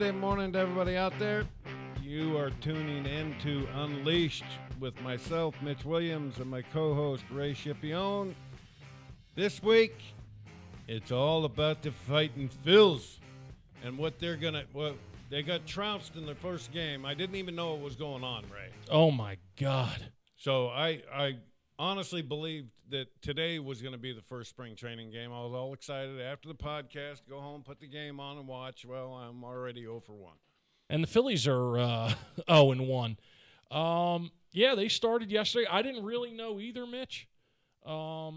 Good morning to everybody out there. You are tuning in to Unleashed with myself, Mitch Williams, and my co-host, Ray Scipione. This week, it's all about the Fighting Phils and what they're going to... Well, they got trounced in their first game. I didn't even know what was going on, Ray. Oh, my God. So I honestly believed that today was going to be the first spring training game. I was all excited after the podcast, go home, put the game on and watch. Well, I'm already 0 for 1. And the Phillies are 0-1. Yeah, they started yesterday. I didn't really know either, Mitch. I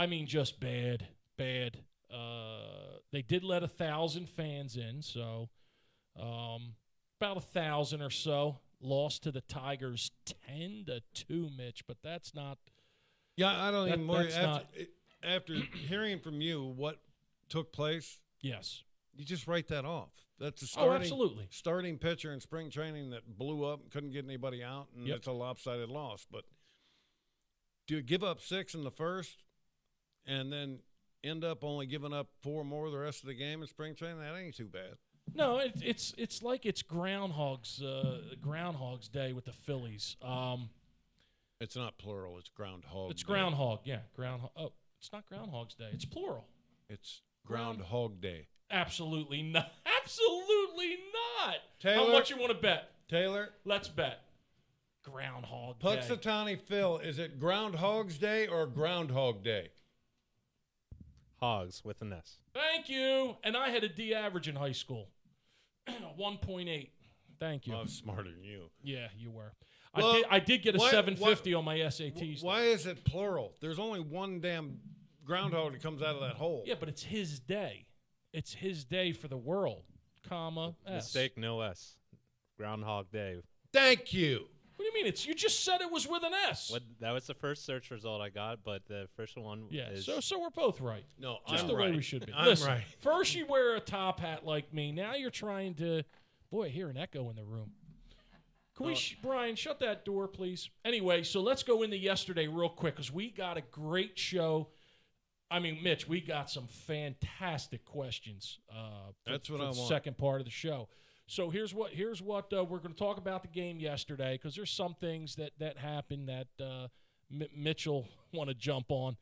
mean, just bad. They did let 1,000 fans in, so about 1,000 or so. Lost to the Tigers 10-2, Mitch, but that's not. Yeah, I don't even worry. That's After hearing from you what took place, yes, you just write that off. That's a absolutely. starting pitcher in spring training that blew up and couldn't get anybody out, and it's a lopsided loss. But to give up 6 in the first and then end up only giving up 4 more the rest of the game in spring training, that ain't too bad. No, it's like it's Groundhog's Day with the Phillies. It's not plural. It's Groundhog. It's Day. Groundhog. Yeah, Groundhog. Oh, it's not Groundhog's Day. It's plural. It's Groundhog Day. Absolutely not. Absolutely not. Taylor, how much you want to bet? Taylor, let's bet. Groundhog Day. Puxatawny Phil, is it Groundhog's Day or Groundhog Day? Hogs with an S. Thank you. And I had a D average in high school. 1.8. Thank you. I'm smarter than you. Yeah, you were. Well, I did get a 750 on my SATs. Why is it plural? There's only one damn groundhog that comes out of that hole. Yeah, but it's his day. It's his day for the world, comma, S. Mistake, no S. Groundhog Day. Thank you. What do you mean? You just said it was with an S. That was the first search result I got, but the official one is... So we're both right. No, just I'm the right. way we should be. I'm Listen, right. First you wear a top hat like me. Now you're trying to... Boy, I hear an echo in the room. Can we, Brian, shut that door, please? Anyway, so let's go into yesterday real quick because we got a great show. I mean, Mitch, we got some fantastic questions. That's what for I the want. second part of the show. So here's what we're going to talk about the game yesterday because there's some things that happened that Mitch will want to jump on.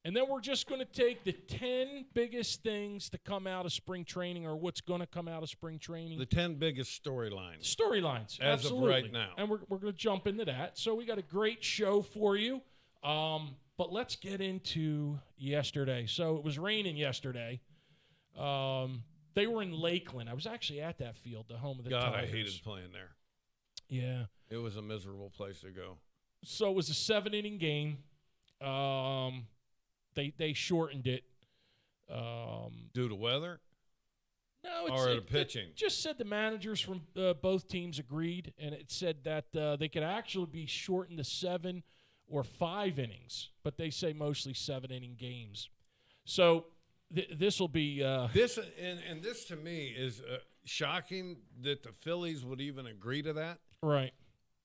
And then we're just going to take the 10 biggest things to come out of spring training or what's going to come out of spring training. The 10 biggest storylines. Storylines, as absolutely. of right now. And we're going to jump into that. So we got a great show for you. But let's get into yesterday. So it was raining yesterday. They were in Lakeland. I was actually at that field, the home of the Tigers. I hated playing there. Yeah. It was a miserable place to go. So it was a 7-inning game. They shortened it. Due to weather? No, or the pitching? It just said the managers from both teams agreed, and it said that they could actually be shortened to 7 or 5 innings, but they say mostly 7-inning games. So this will be this to me is shocking that the Phillies would even agree to that. Right.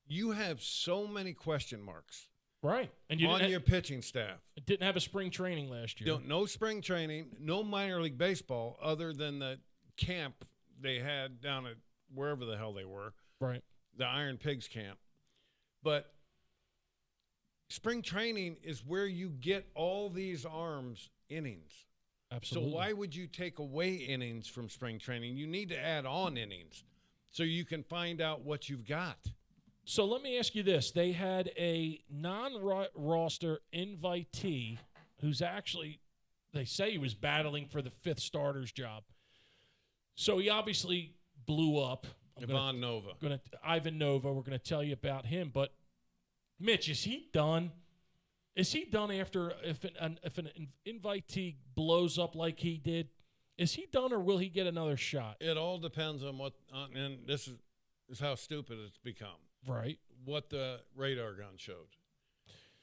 You have so many question marks. Right. And on your pitching staff. Didn't have a spring training last year. No spring training, no minor league baseball other than the camp they had down at wherever the hell they were. Right. The Iron Pigs camp. But spring training is where you get all these arms innings. Absolutely. So why would you take away innings from spring training? You need to add on innings so you can find out what you've got. So let me ask you this. They had a non-roster invitee who's actually, they say he was battling for the 5th starter's job. So he obviously blew up. Ivan Nova. Ivan Nova, we're going to tell you about him. But, Mitch, is he done? Is he done after if an invitee blows up like he did? Is he done or will he get another shot? It all depends on what and this is how stupid it's become. Right. What the radar gun showed.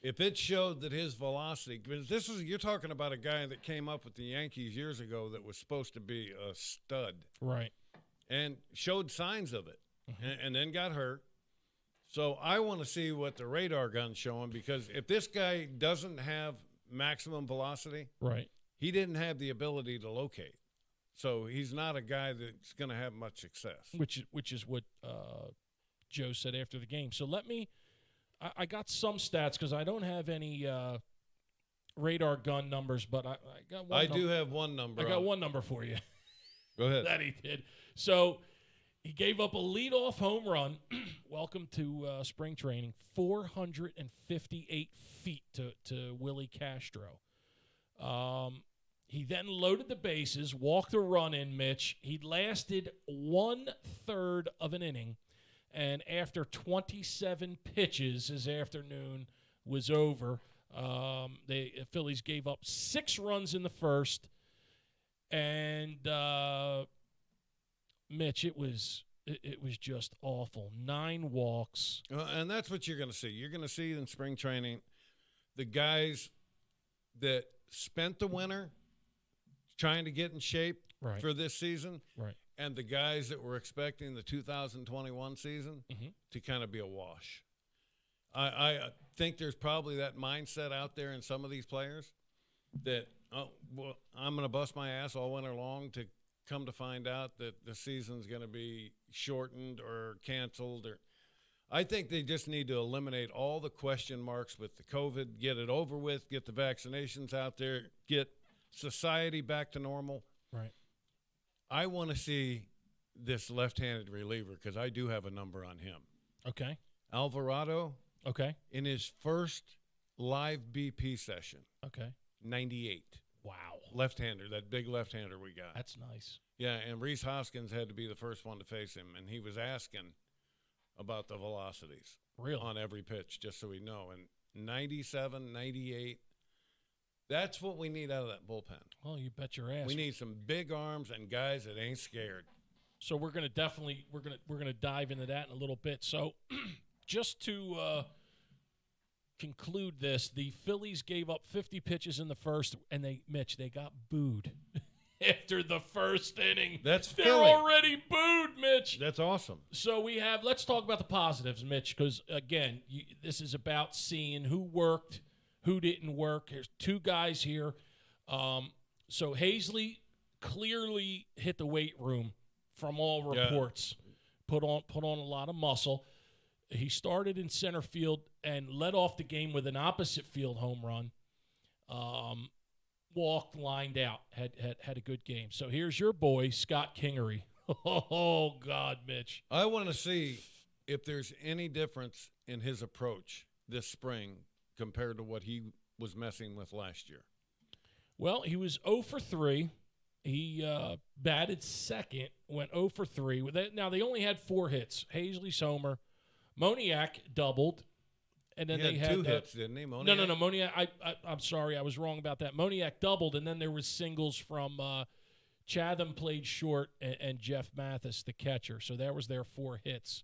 If it showed that his velocity, because you're talking about a guy that came up with the Yankees years ago that was supposed to be a stud. Right. And showed signs of it and then got hurt. So I want to see what the radar gun's showing because if this guy doesn't have maximum velocity, right, he didn't have the ability to locate. So he's not a guy that's going to have much success. Which is what Joe said after the game. So let me – I got some stats because I don't have any radar gun numbers, but I got one. I do have one number. I got one number for you. Go ahead. That he did. So he gave up a leadoff home run. Welcome to spring training. 458 feet to Willie Castro. He then loaded the bases, walked a run in, Mitch. He lasted 1/3 of an inning, and after 27 pitches, his afternoon was over. The Phillies gave up 6 runs in the first, and Mitch, it was just awful. 9 walks. And that's what you're going to see. You're going to see in spring training the guys that spent the winter trying to get in shape for this season, and the guys that were expecting the 2021 season to kind of be a wash. I think there's probably that mindset out there in some of these players that, I'm going to bust my ass all winter long to come to find out that the season's going to be shortened or canceled. I think they just need to eliminate all the question marks with the COVID, get it over with, get the vaccinations out there, get society back to normal. Right. I want to see this left-handed reliever because I do have a number on him. Okay. Alvarado. Okay. In his first live BP session. Okay. 98. Wow. Left-hander, that big left-hander we got. That's nice. Yeah, and Rhys Hoskins had to be the first one to face him, and he was asking about the velocities. Really? On every pitch, just so we know. And 97, 98. That's what we need out of that bullpen. Well, you bet your ass. We need some big arms and guys that ain't scared. So we're going to definitely we're going to dive into that in a little bit. So just to conclude this, the Phillies gave up 50 pitches in the first, and they got booed after the first inning. That's They're Philly. already booed, Mitch. That's awesome. So let's talk about the positives, Mitch, because again, this is about seeing who worked, who didn't work. There's 2 guys here. So Hazley clearly hit the weight room from all reports. Yeah. Put on a lot of muscle. He started in center field and led off the game with an opposite field home run. Walked, lined out, had a good game. So here's your boy, Scott Kingery. Oh, God, Mitch. I want to see if there's any difference in his approach this spring compared to what he was messing with last year. Well, he was 0 for 3. He batted second, went 0 for 3. Now, they only had 4 hits. Hazley, Somer, Moniak doubled, and then they had 2 hits, didn't he? Moniak? No. Moniak. I'm sorry, I was wrong about that. Moniak doubled, and then there was singles from Chatham played short, and Jeff Mathis, the catcher. So that was their 4 hits.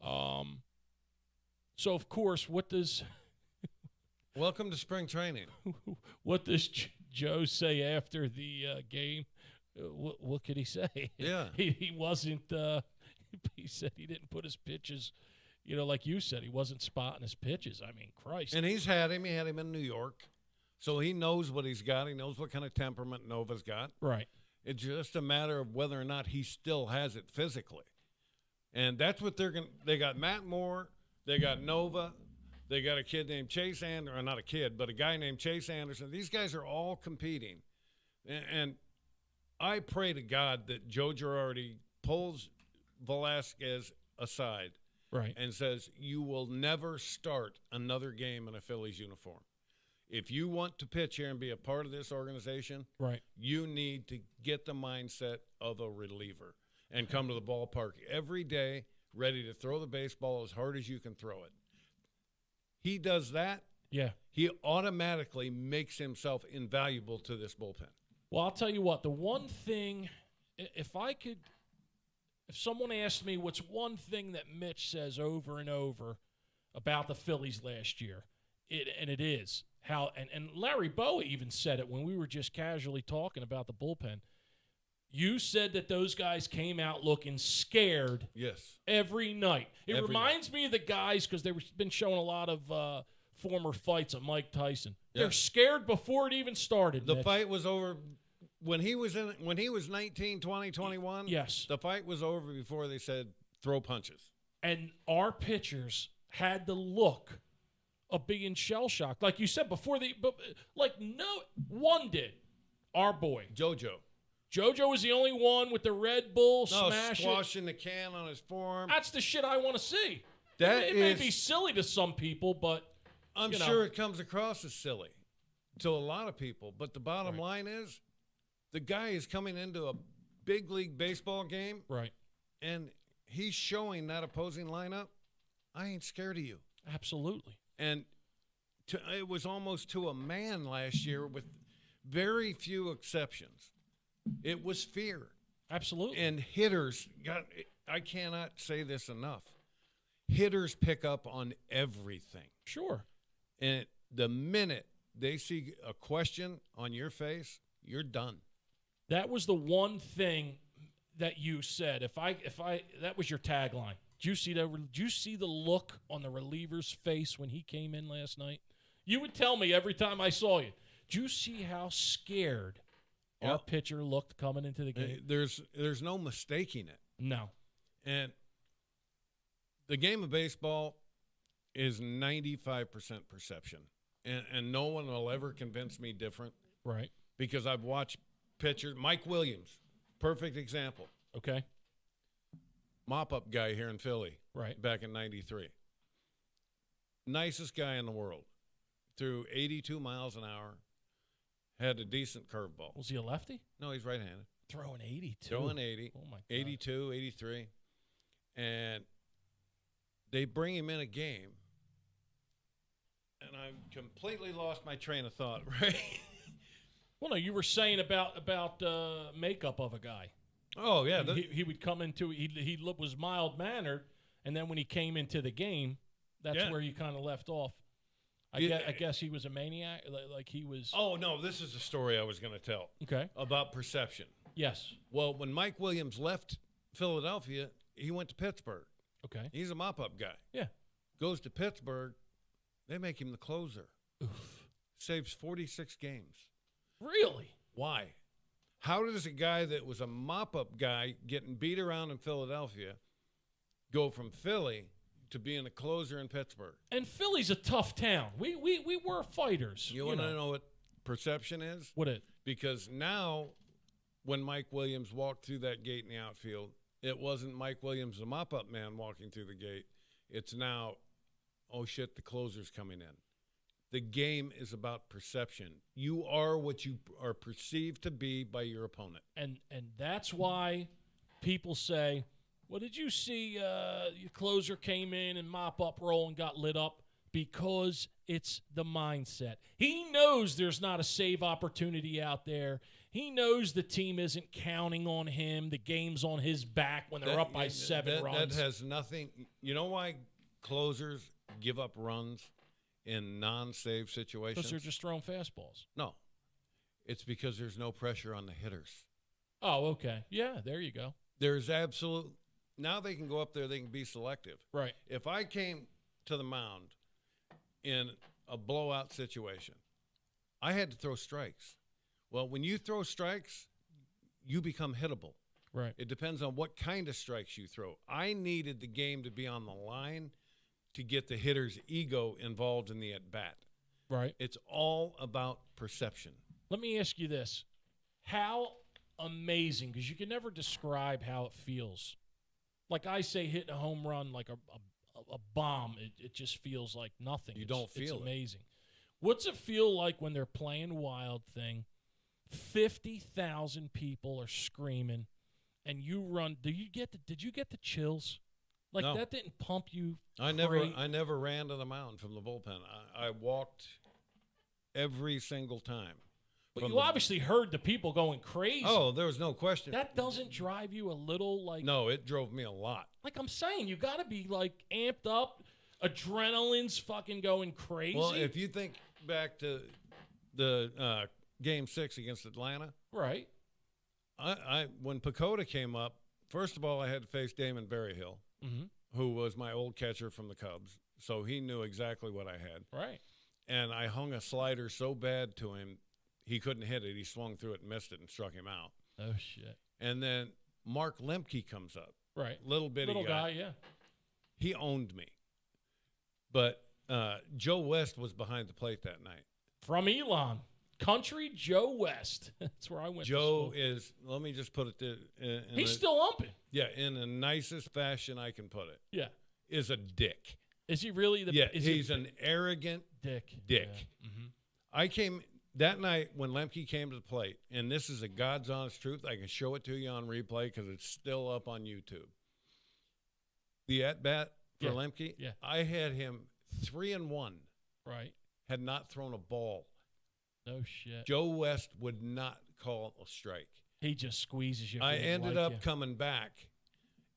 So of course, what does welcome to spring training? What does Joe say after the game? What could he say? Yeah, he wasn't. He said he didn't put his pitches. Like you said, he wasn't spotting his pitches. I mean, Christ. And he's had him. He had him in New York. So he knows what he's got. He knows what kind of temperament Nova's got. Right. It's just a matter of whether or not he still has it physically. And that's what they got Matt Moore. They got Nova. They got a kid named Chase Anderson. Or not a kid, but a guy named Chase Anderson. These guys are all competing. And I pray to God that Joe Girardi pulls Velasquez aside. Right. And says, you will never start another game in a Phillies uniform. If you want to pitch here and be a part of this organization, right, you need to get the mindset of a reliever and come to the ballpark every day ready to throw the baseball as hard as you can throw it. He does that, he automatically makes himself invaluable to this bullpen. Well, I'll tell you what, the one thing, if someone asked me what's one thing that Mitch says over and over about the Phillies last year, it is how, and Larry Bowa even said it when we were just casually talking about the bullpen. You said that those guys came out looking scared. Yes. Every night. It reminds me of the guys, because they've been showing a lot of former fights of Mike Tyson. They're scared before it even started. The fight was over when he was 19, 20, 21, yes, the fight was over before they said throw punches. And our pitchers had the look of being shell shocked, like you said before. No one did. Our boy JoJo was the only one with the Red Bull squashing the can on his forearm. That's the shit I want to see. It That may be silly to some people, but I'm sure it comes across as silly to a lot of people. But the bottom line is, the guy is coming into a big league baseball game, right? And he's showing that opposing lineup, I ain't scared of you. Absolutely. And it was almost to a man last year with very few exceptions. It was fear. Absolutely. And hitters I cannot say this enough. Hitters pick up on everything. Sure. And the minute they see a question on your face, you're done. That was the one thing that you said. If I that was your tagline. Did you see the look on the reliever's face when he came in last night? You would tell me every time I saw you. Did you see how scared our pitcher looked coming into the game? There's no mistaking it. No. And the game of baseball is 95% perception. And no one will ever convince me different. Right. Because I've watched pitchers. Mike Williams, perfect example. Okay. Mop-up guy here in Philly. Right. Back in 93. Nicest guy in the world. Threw 82 miles an hour. Had a decent curveball. Was he a lefty? No, he's right-handed. Throwing 82. Throwing 80. Oh, my God. 82, 83. And they bring him in a game. And I completely lost my train of thought, right? Well, no, you were saying about makeup of a guy. Oh, yeah. He would come into he was mild-mannered, and then when he came into the game, that's where you kind of left off. I guess he was a maniac, like he was. Oh, no, this is a story I was going to tell. Okay. About perception. Yes. Well, when Mike Williams left Philadelphia, he went to Pittsburgh. Okay. He's a mop-up guy. Yeah. Goes to Pittsburgh. They make him the closer. Oof. Saves 46 games. Really? Why? How does a guy that was a mop-up guy getting beat around in Philadelphia go from Philly to being a closer in Pittsburgh? And Philly's a tough town. We were fighters. You want to know what perception is? What it? Because now, when Mike Williams walked through that gate in the outfield, it wasn't Mike Williams, the mop-up man, walking through the gate. It's now, oh, shit, the closer's coming in. The game is about perception. You are what you are perceived to be by your opponent. And that's why people say, well, did you see your closer came in and mop-up role and got lit up? Because it's the mindset. He knows there's not a save opportunity out there. He knows the team isn't counting on him. The game's on his back when they're up by 7 runs. That has nothing. You know why closers give up runs in non-save situations? Because they're just throwing fastballs. No. It's because there's no pressure on the hitters. Oh, okay. Yeah, there you go. There's absolute. Now they can go up there. They can be selective. Right. If I came to the mound in a blowout situation, I had to throw strikes. Well, when you throw strikes, you become hittable. Right. It depends on what kind of strikes you throw. I needed the game to be on the line to get the hitter's ego involved in the at-bat. Right. It's all about perception. Let me ask you this. How amazing, because you can never describe how it feels. Like I say, hitting a home run like a bomb, it just feels like nothing. You don't feel it. It's amazing. What's it feel like when they're playing Wild Thing, 50,000 people are screaming, and you run? Did you get the chills? Like No. That didn't pump you? I never ran to the mound from the bullpen. I walked every single time. But you obviously heard the people going crazy. Oh, there was no question. That doesn't drive you a little like? No, it drove me a lot. Like I'm saying, you got to be like amped up. Adrenaline's fucking going crazy. Well, if you think back to the Game 6 against Atlanta. Right. I when Pacoda came up, first of all, I had to face Damon Berryhill, who was my old catcher from the Cubs. So he knew exactly what I had. Right. And I hung a slider so bad to him, he couldn't hit it. He swung through it and missed it and struck him out. Oh, shit. And then Mark Lemke comes up. Right. Little bitty Little guy, yeah. He owned me. But Joe West was behind the plate that night. From Elon. Country Joe West. That's where I went Joe to school. is, let me just put it this. He's still umping. Yeah, in the nicest fashion I can put it. Yeah. Is a dick. Is he really the Yeah, he's an arrogant dick. Yeah. Mm-hmm. I came that night when Lemke came to the plate, and this is a God's honest truth. I can show it to you on replay because it's still up on YouTube. The at-bat for Lemke, I had him 3-1. Right. Had not thrown a ball. No shit. Joe West would not call a strike. He just squeezes you. I ended up coming back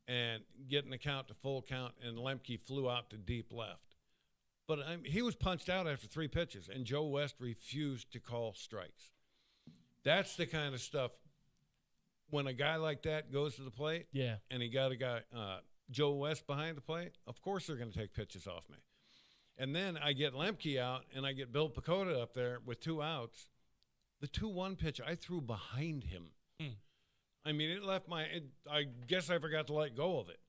and getting the count to full count, and Lemke flew out to deep left. But he was punched out after 3 pitches, and Joe West refused to call strikes. That's the kind of stuff when a guy like that goes to the plate, and he got a guy, Joe West, behind the plate, of course they're going to take pitches off me. And then I get Lemke out, and I get Bill Pecota up there with 2 outs. The 2-1 pitch, I threw behind him. I mean, it left I guess I forgot to let go of it.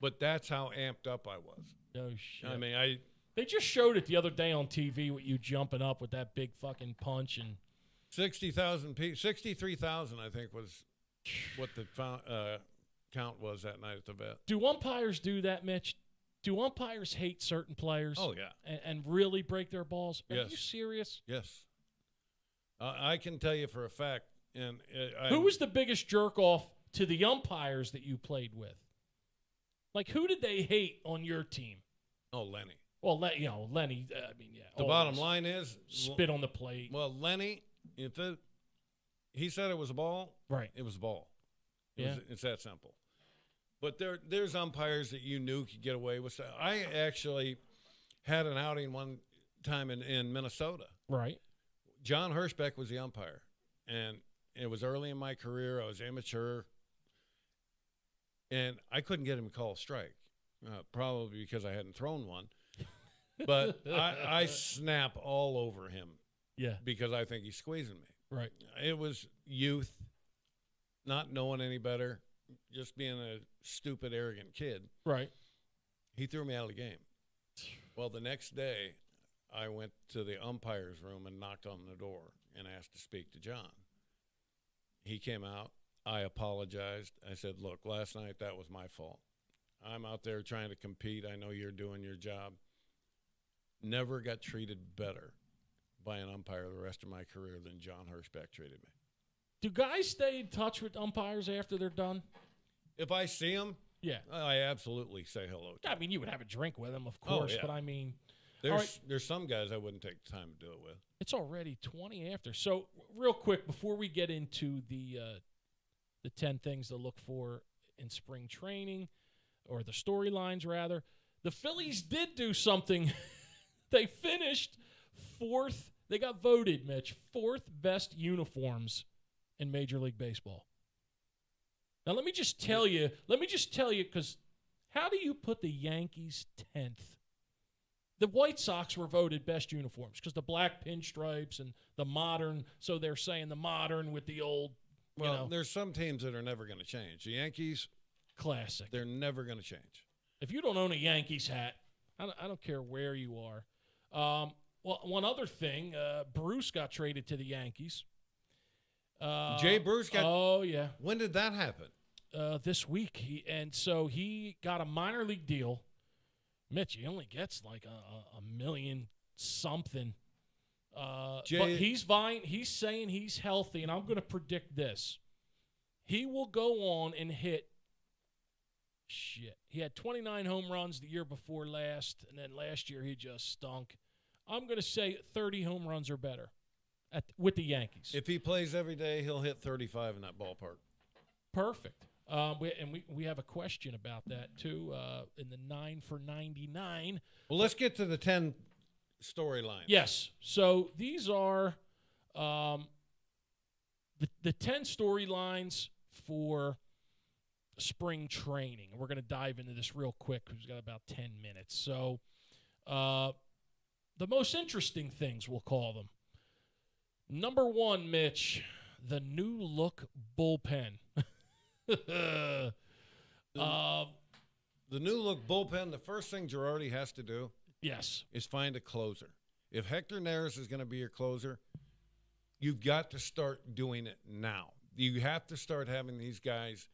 But that's how amped up I was. No shit. I mean, They just showed it the other day on TV with you jumping up with that big fucking punch. And 63,000, I think, was what the count was that night at the vet. Do umpires do that, Mitch? Do umpires hate certain players? Oh, yeah. And really break their balls? Are Yes. you serious? Yes. I can tell you for a fact. And who was the biggest jerk off to the umpires that you played with? Like, who did they hate on your team? Oh, Lenny. Well, Lenny. I mean, yeah. The bottom line is spit on the plate. Well, Lenny, he said it was a ball, right? It was a ball. It's that simple. But there's umpires that you knew could get away with stuff. I actually had an outing one time in Minnesota. Right. John Hirschbeck was the umpire, and it was early in my career. I was immature, and I couldn't get him to call a strike, probably because I hadn't thrown one. But I snap all over him, because I think he's squeezing me. Right. It was youth, not knowing any better, just being a stupid, arrogant kid. Right. He threw me out of the game. Well, the next day, I went to the umpire's room and knocked on the door and asked to speak to John. He came out. I apologized. I said, look, last night that was my fault. I'm out there trying to compete. I know you're doing your job. Never got treated better by an umpire the rest of my career than John Hirschbeck treated me. Do guys stay in touch with umpires after they're done? If I see them, I absolutely say hello to them. I mean, you would have a drink with them, of course, but I mean... There's some guys I wouldn't take the time to do it with. It's already 20 after. So, real quick, before we get into the 10 things to look for in spring training, or the storylines, rather, the Phillies did do something. They finished 4th. They got voted, Mitch, 4th best uniforms in Major League Baseball. Now, let me just tell you, because how do you put the Yankees 10th? The White Sox were voted best uniforms because the black pinstripes and the modern, so they're saying the modern with the old, there's some teams that are never going to change. The Yankees, classic. They're never going to change. If you don't own a Yankees hat, I don't care where you are. Well, one other thing, Bruce got traded to the Yankees. Jay Bruce got. Oh, yeah. When did that happen? This week. He got a minor league deal. Mitch, he only gets like a million something. But he's saying he's healthy, and I'm going to predict this. He will go on and hit. He had 29 home runs the year before last, and then last year he just stunk. I'm going to say 30 home runs or better with the Yankees. If he plays every day, he'll hit 35 in that ballpark. Perfect. We have a question about that, too, in the 9 for 99. Well, let's get to the 10 storylines. Yes. So these are the 10 storylines for spring training. We're going to dive into this real quick because we've got about 10 minutes. So the most interesting things, we'll call them. Number 1, Mitch, the new look bullpen. The new look bullpen, the first thing Girardi has to do is find a closer. If Hector Neris is going to be your closer, you've got to start doing it now. You have to start having these guys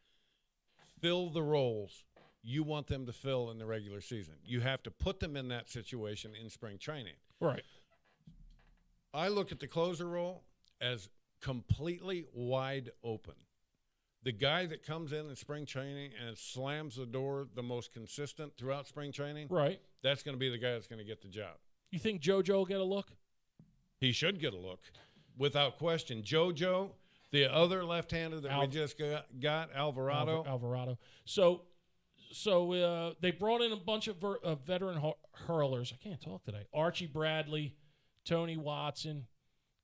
fill the roles you want them to fill in the regular season. You have to put them in that situation in spring training. Right. I look at the closer role as completely wide open. The guy that comes in spring training and slams the door the most consistent throughout spring training, right, that's going to be the guy that's going to get the job. You think JoJo will get a look? He should get a look, without question. JoJo, the other left-hander that we just got Alvarado. Alvarado. So they brought in a bunch of veteran hurlers. I can't talk today. Archie Bradley, Tony Watson,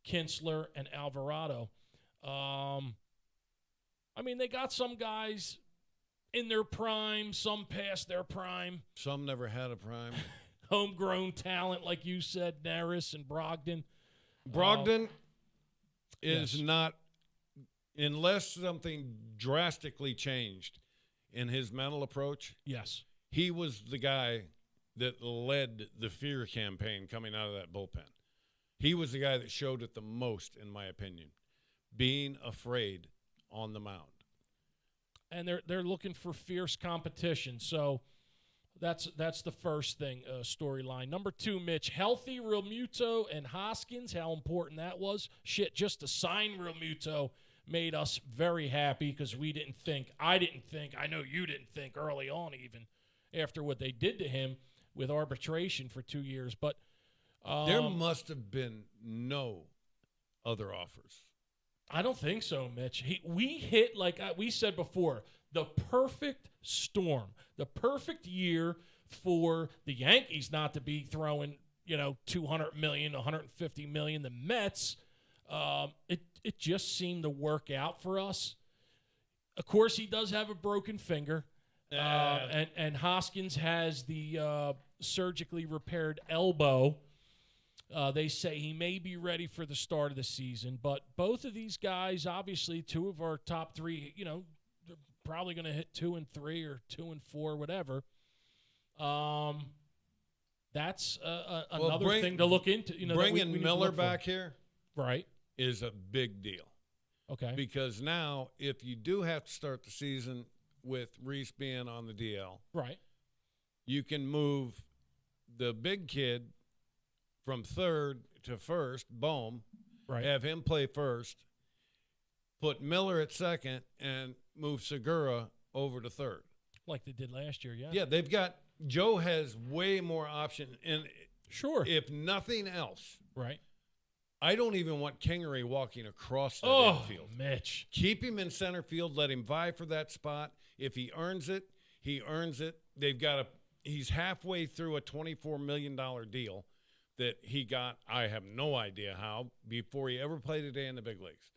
Kinsler, and Alvarado. I mean, they got some guys in their prime, some past their prime. Some never had a prime. Homegrown talent, like you said, Neris and Brogdon. Brogdon is not, unless something drastically changed in his mental approach. Yes. He was the guy that led the fear campaign coming out of that bullpen. He was the guy that showed it the most, in my opinion, being afraid on the mound. And they're looking for fierce competition. So that's the first thing, storyline. Number 2, Mitch, healthy Realmuto and Hoskins, how important that was. Shit, just to sign Realmuto made us very happy because I didn't think, I know you didn't think early on even, after what they did to him with arbitration for 2 years. But there must have been no other offers. I don't think so, Mitch. We hit, like we said before, the perfect storm, the perfect year for the Yankees not to be throwing, $200 million, $150 million. The Mets, it just seemed to work out for us. Of course, he does have a broken finger, and Hoskins has the surgically repaired elbow. They say he may be ready for the start of the season, but both of these guys, obviously, 2 of our top 3, they're probably going to hit 2 and 3 or 2 and 4, whatever. That's another thing to look into. Bringing Miller back here, right, is a big deal. Okay, because now if you do have to start the season with Reese being on the DL, right, you can move the big kid from third to first, Bohm, right, have him play first, put Miller at second, and move Segura over to third. Like they did last year, yeah. Yeah, they've got – Joe has way more options. And sure. If nothing else, right, I don't even want Kingery walking across the infield. Mitch. Keep him in center field. Let him vie for that spot. If he earns it, he earns it. He's halfway through a $24 million deal that he got, I have no idea how, before he ever played a day in the big leagues.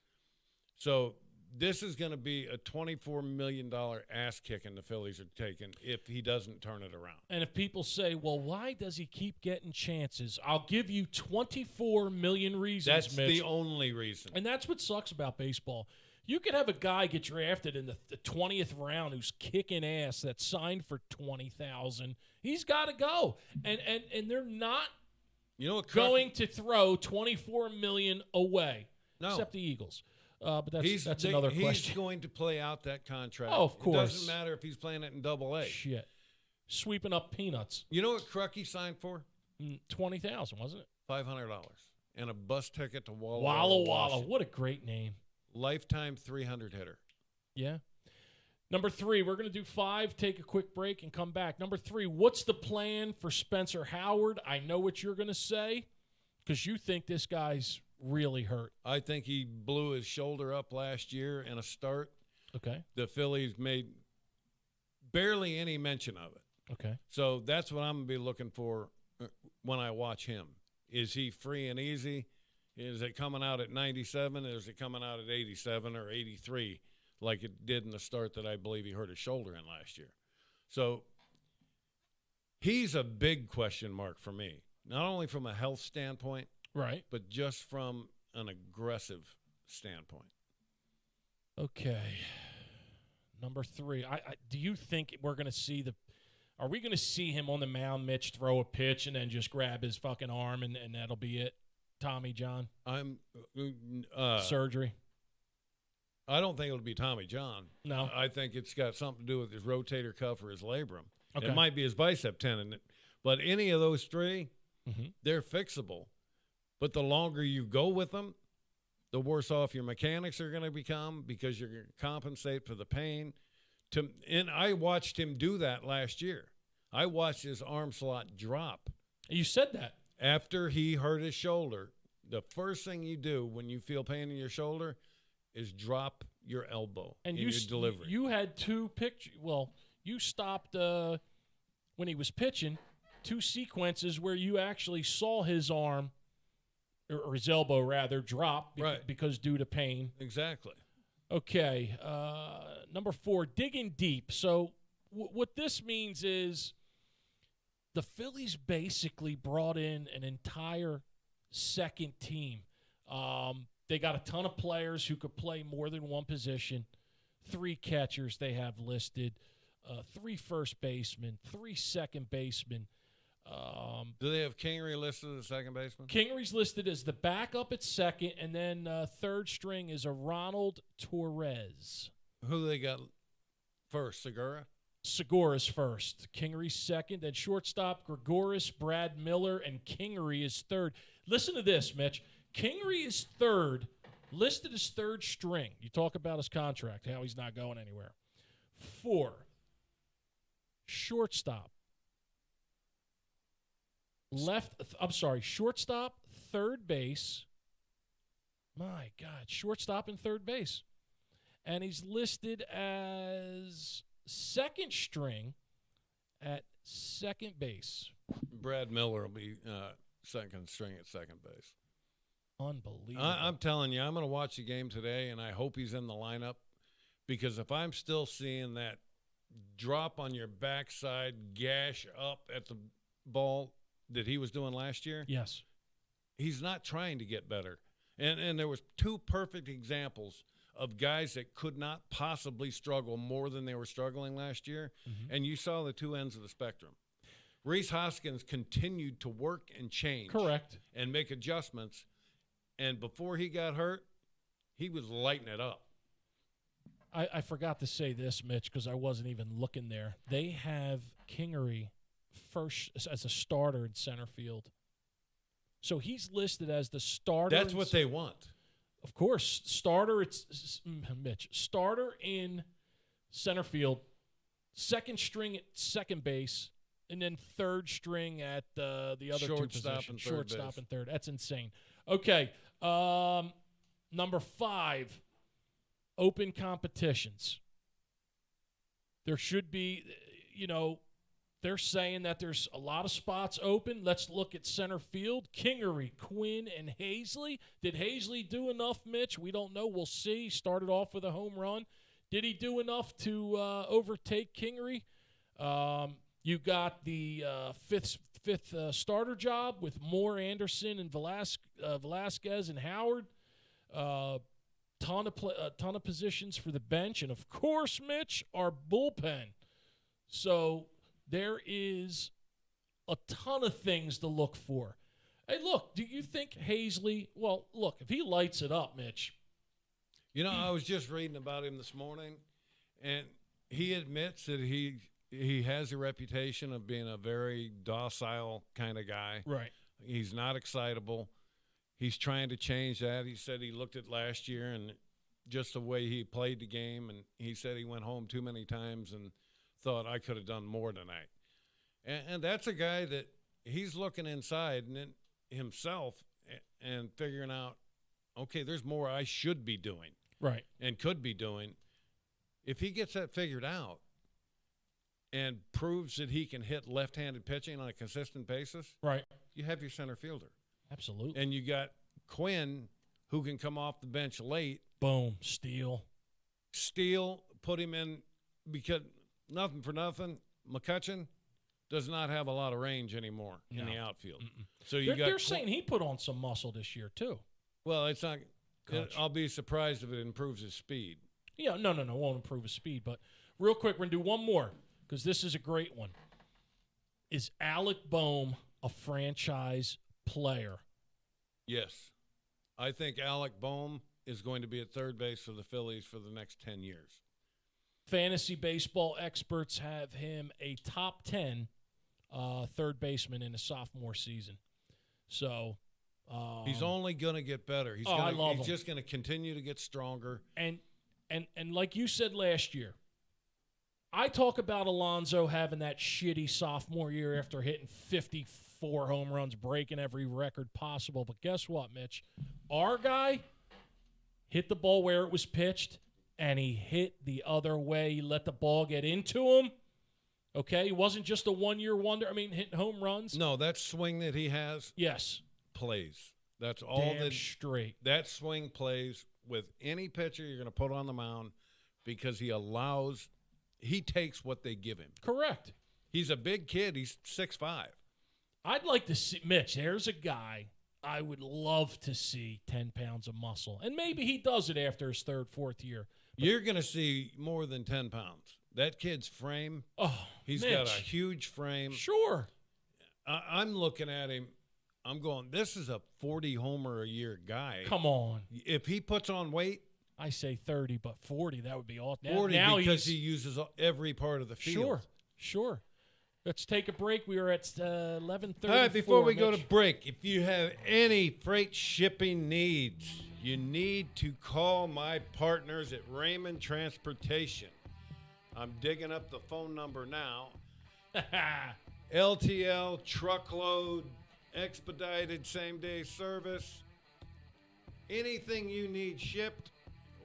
So this is going to be a $24 million ass kicking the Phillies are taking if he doesn't turn it around. And if people say, well, why does he keep getting chances? I'll give you 24 million reasons, That's Mitch. the only reason. And that's what sucks about baseball. You could have a guy get drafted in the 20th round who's kicking ass that's signed for $20,000. He's got to go. And they're not going to throw $24 million away, except the Eagles. But that's another question. He's going to play out that contract. Oh, of course. It doesn't matter if he's playing it in Double-A. Shit. Sweeping up peanuts. You know what Crucky signed for? $20,000, wasn't it? $500. And a bus ticket to Walla Walla Walla. What a great name. Lifetime 300 hitter. Yeah. Number 3, we're going to do 5, take a quick break, and come back. Number 3, what's the plan for Spencer Howard? I know what you're going to say because you think this guy's really hurt. I think he blew his shoulder up last year in a start. Okay. The Phillies made barely any mention of it. Okay. So that's what I'm going to be looking for when I watch him. Is he free and easy? Is it coming out at 97 or is it coming out at 87 or 83 like it did in the start that I believe he hurt his shoulder in last year? So he's a big question mark for me, not only from a health standpoint, right, but just from an aggressive standpoint. Okay. Number 3. Do you think we're going to see are we going to see him on the mound, Mitch, throw a pitch and then just grab his fucking arm and that'll be it? Tommy John? Surgery? I don't think it'll be Tommy John. No. I think it's got something to do with his rotator cuff or his labrum. Okay. It might be his bicep tendon. But any of those 3, they're fixable. But the longer you go with them, the worse off your mechanics are going to become because you're going to compensate for the pain. And I watched him do that last year. I watched his arm slot drop. You said that. After he hurt his shoulder, the first thing you do when you feel pain in your shoulder is drop your elbow in your delivery. You had 2 pictures. Well, you stopped when he was pitching 2 sequences where you actually saw his arm, or his elbow rather, drop because due to pain. Exactly. Okay. Number 4, digging deep. So what this means is the Phillies basically brought in an entire second team. They got a ton of players who could play more than one position. 3 catchers they have listed, 3 first basemen, 3 second basemen. Do they have Kingery listed as second baseman? Kingery's listed as the backup at second, and then third string is a Ronald Torres. Who do they got first, Segura? Segura's first. Kingery's second. Then shortstop, Gregoris, Brad Miller, and Kingery is third. Listen to this, Mitch. Kingery is third, listed as third string. You talk about his contract, how he's not going anywhere. 4, shortstop. Shortstop, third base. My God, shortstop and third base. And he's listed as second string at second base. Brad Miller will be second string at second base. Unbelievable. I'm telling you, I'm going to watch the game today, and I hope he's in the lineup, because if I'm still seeing that drop on your backside, gash up at the ball that he was doing last year, yes, he's not trying to get better. And there was 2 perfect examples of guys that could not possibly struggle more than they were struggling last year, and you saw the 2 ends of the spectrum. Rhys Hoskins continued to work and change. Correct. And make adjustments, and before he got hurt, he was lighting it up. I forgot to say this, Mitch, because I wasn't even looking there. They have Kingery first as a starter in center field. So he's listed as the starter. That's what they want. Of course. Starter in center field, second string at second base, and then third string at the other 2 positions. Shortstop and third. That's insane. Okay. Number 5, open competitions. There should be, they're saying that there's a lot of spots open. Let's look at center field. Kingery, Quinn, and Hazley. Did Hazley do enough, Mitch? We don't know. We'll see. Started off with a home run. Did he do enough to overtake Kingery? You got the fifth starter job with Moore, Anderson, and Velasquez and Howard. Ton of positions for the bench, and of course, Mitch, our bullpen. So there is a ton of things to look for. Hey, look, do you think Hazley? Well, look, if he lights it up, Mitch. I was just reading about him this morning, and he admits that he has a reputation of being a very docile kind of guy. Right. He's not excitable. He's trying to change that. He said he looked at last year and just the way he played the game, and he said he went home too many times and thought, I could have done more tonight. And that's a guy that he's looking inside and then himself and figuring out, okay, there's more I should be doing. Right. And could be doing. If he gets that figured out and proves that he can hit left-handed pitching on a consistent basis, right, you have your center fielder. Absolutely. And you got Quinn, who can come off the bench late. Boom, steal, put him in, because nothing for nothing, McCutchen does not have a lot of range anymore in the outfield. Mm-mm. So they're saying he put on some muscle this year too. Well, it's not. Coach. I'll be surprised if it improves his speed. Yeah, no, won't improve his speed. But real quick, we're going to do one more because this is a great one. Is Alec Boehm a franchise player? Yes. I think Alec Boehm is going to be at third base for the Phillies for the next 10 years. Fantasy baseball experts have him a top 10 third baseman in his sophomore season. So he's only going to get better. He's just going to continue to get stronger. And like you said last year, I talk about Alonso having that shitty sophomore year after hitting 54 home runs, breaking every record possible. But guess what, Mitch? Our guy hit the ball where it was pitched, and he hit the other way. He let the ball get into him. Okay? He wasn't just a one-year wonder. I mean, hitting home runs. No, that swing that he has Yes. plays. That's all. Damn straight. That swing plays with any pitcher you're going to put on the mound because he takes what they give him. Correct. He's a big kid. He's 6'5". I'd like to see, Mitch, there's a guy I would love to see 10 pounds of muscle. And maybe he does it after his third, fourth year. You're going to see more than 10 pounds. That kid's frame, he's Mitch, got a huge frame. Sure. I'm looking at him. I'm going, this is a 40 homer a year guy. Come on. If he puts on weight. I say 30, but 40, that would be awesome. 40 because he uses every part of the field. Sure. Let's take a break. We are at 11:34. All right, before we go Mitch. to break, if you have any freight shipping needs, you need to call my partners at Raymond Transportation. I'm digging up the phone number now. LTL, truckload, expedited same-day service. Anything you need shipped,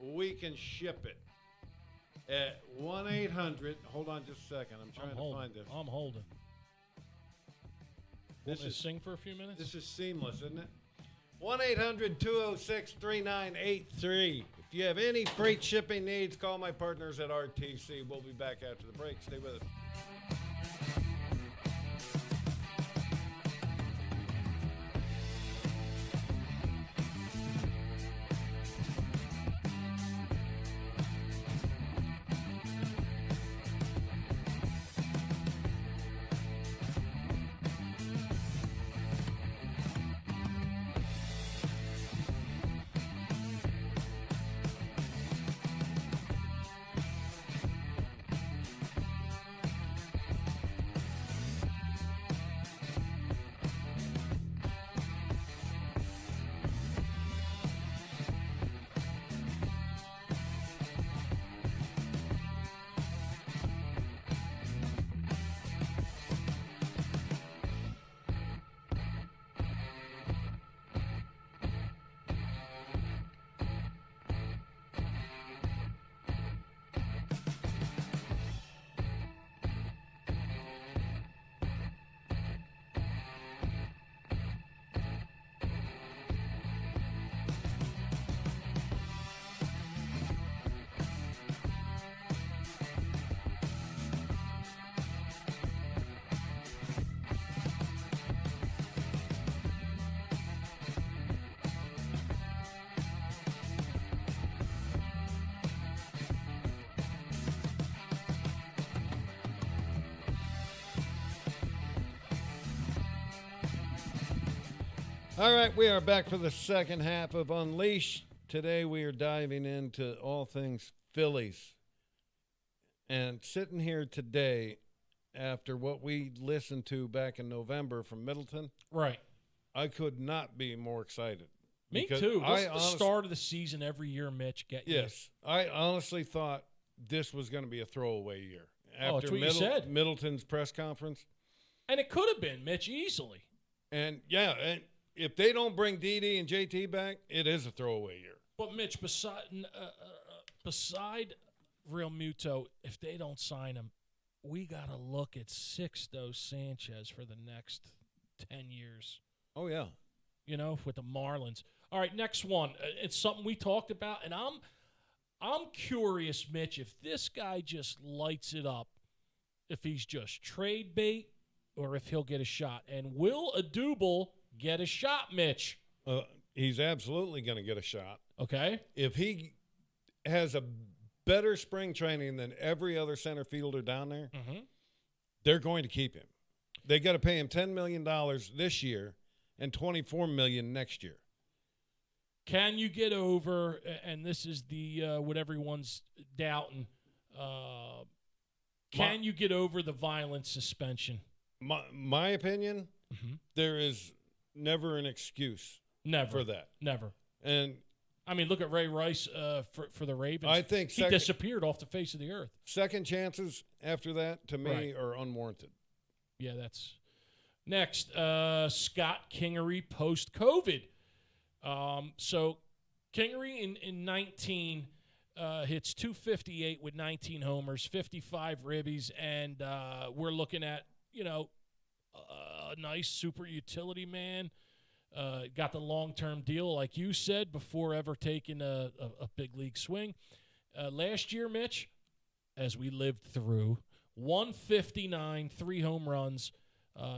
we can ship it. At 1-800, hold on just a second. I'm trying to find this. I'm holding. This is sing for a few minutes? This is seamless, isn't it? 1-800-206-3983. If you have any freight shipping needs, call my partners at RTC. We'll be back after the break. Stay with us. All right, we are back for the second half of Unleashed. Today we are diving into all things Phillies. And sitting here today, after what we listened to back in November from Middleton, right, I could not be more excited. Me too. This is the start of the season every year, Mitch. Yes. I honestly thought this was going to be a throwaway year. After that's what you said. Middleton's press conference. And it could have been, Mitch, easily. And, yeah, and if they don't bring Didi and JT back, it is a throwaway year. But, Mitch, beside Real Muto, if they don't sign him, we got to look at Sixto Sanchez for the next 10 years. Oh, yeah. You know, with the Marlins. All right, next one. It's something we talked about, and I'm curious, Mitch, if this guy just lights it up, if he's just trade bait or if he'll get a shot. And will Adubel get a shot, Mitch? he's absolutely going to get a shot. Okay. If he has a better spring training than every other center fielder down there, they're going to keep him. They got to pay him $10 million this year and $24 million next year. Can you get over, and this is the what everyone's doubting, can you get over the violent suspension? My opinion, there is never an excuse for that. Never. And I mean, look at Ray Rice for the Ravens. I think he disappeared off the face of the earth. Second chances after that, to me, are unwarranted. Yeah, that's next. Scott Kingery post-COVID. So Kingery in 19 hits 258 with 19 homers, 55 ribbies, and we're looking at, a nice super utility man. Got the long-term deal, like you said, before ever taking a big league swing. Last year, Mitch, as we lived through, 159, 3 home runs,